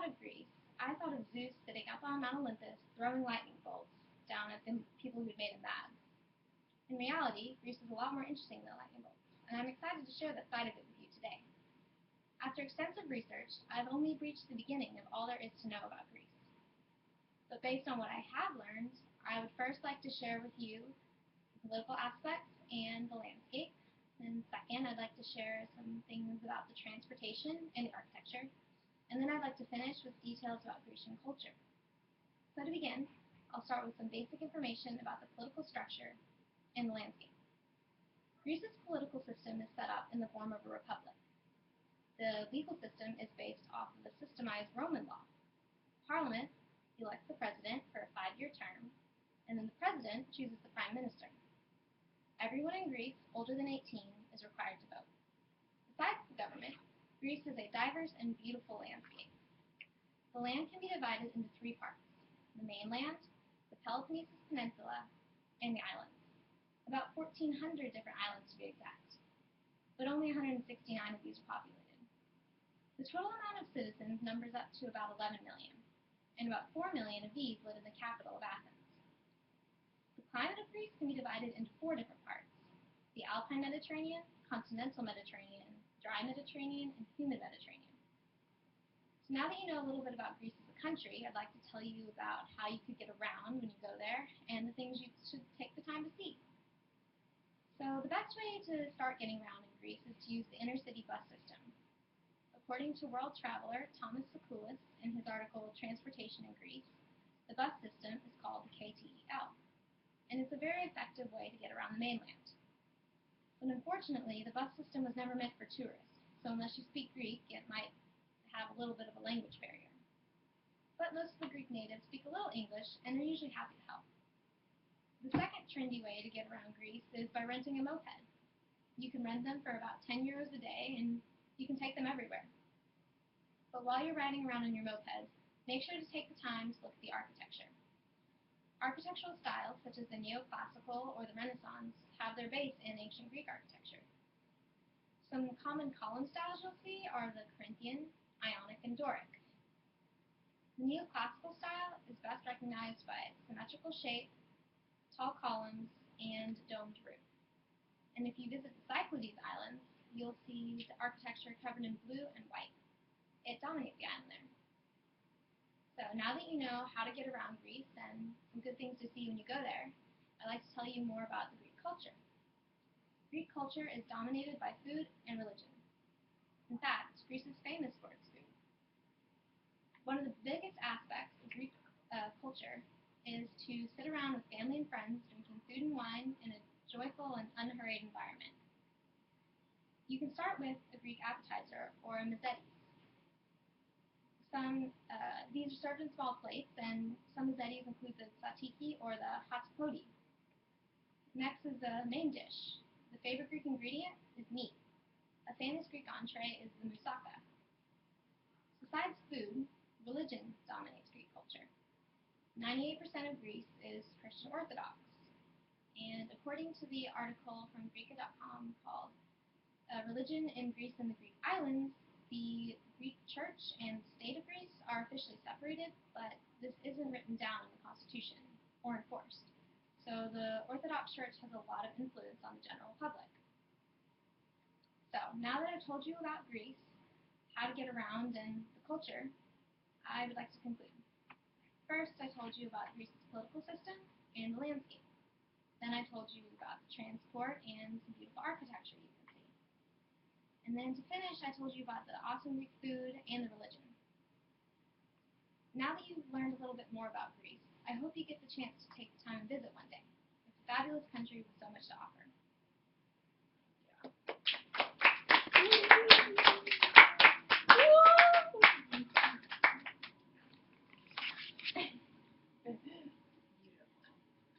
thought of Greece, I thought of Zeus sitting up on Mount Olympus throwing lightning bolts down at the people who'd made him mad. In reality, Greece is a lot more interesting than lightning bolts, and I'm excited to share that side of it with you today. After extensive research, I've only reached the beginning of all there is to know about Greece. But based on what I have learned, I would first like to share with you the political aspects and the landscape. And second, I'd like to share some things about the transportation and the architecture. And then I'd like to finish with details about Grecian culture. So to begin, I'll start with some basic information about the political structure and the landscape. Greece's political system is set up in the form of a republic. The legal system is based off of the systemized Roman law. Parliament elects the president for a 5-year term, and then the president chooses the prime minister. Everyone in Greece older than 18 is required to vote. Besides the government, Greece is a diverse and beautiful landscape. The land can be divided into 3 parts: the mainland, the Peloponnese Peninsula, and the islands. About 1,400 different islands to be exact, but only 169 of these are populated. The total amount of citizens numbers up to about 11 million, and about 4 million of these live in the capital of Athens. The climate of Greece can be divided into 4 different parts: the Alpine Mediterranean, Continental Mediterranean, Dry Mediterranean, and Humid Mediterranean. So now that you know a little bit about Greece as a country, I'd like to tell you about how you could get around when you go there and the things you should take the time to see. So the best way to start getting around in Greece is to use the intercity bus system. According to world traveler Thomas Sakoulis in his article Transportation in Greece, the bus system is called the KTEL, and it's a very effective way to get around the mainland. But unfortunately, the bus system was never meant for tourists, so unless you speak Greek, it might have a little bit of a language barrier. But most of the Greek natives speak a little English, and they're usually happy to help. The second trendy way to get around Greece is by renting a moped. You can rent them for about 10 euros a day, and you can take them everywhere. But while you're riding around on your moped, make sure to take the time to look at the architecture. Architectural styles, such as the neoclassical or the Renaissance, have their base in ancient Greek architecture. Some common column styles you'll see are the Corinthian, Ionic, and Doric. The neoclassical style is best recognized by its symmetrical shape, tall columns, and domed roof. And if you visit the Cyclades Islands, you'll see the architecture covered in blue and white. It dominates the island there. So now that you know how to get around Greece and some good things to see when you go there, I'd like to tell you more about the Greek culture. Greek culture is dominated by food and religion. In fact, Greece is famous for its food. One of the biggest aspects of Greek culture is to sit around with family and friends drinking food and wine in a joyful and unhurried environment. You can start with a Greek appetizer or a mezzetes. These are served in small plates, and some mezzetes include the tzatziki or the hotspoti. Next is the main dish. The favorite Greek ingredient is meat. A famous Greek entree is the moussaka. Besides food, religion dominates Greek culture. 98% of Greece is Christian Orthodox, and according to the article from Greeka.com called Religion in Greece and the Greek Islands, the Greek Church and state of Greece are officially separated, but this isn't written down in the Constitution or enforced. So the Orthodox Church has a lot of influence on the general public. So now that I've told you about Greece, how to get around, and the culture, I would like to conclude. First, I told you about Greece's political system and the landscape. Then I told you about the transport and some beautiful architecture you can see. And then to finish, I told you about the awesome Greek food and the religion. Now that you've learned a little bit more about Greece, I hope you get the chance to take the time and visit one day. It's a fabulous country with so much to offer.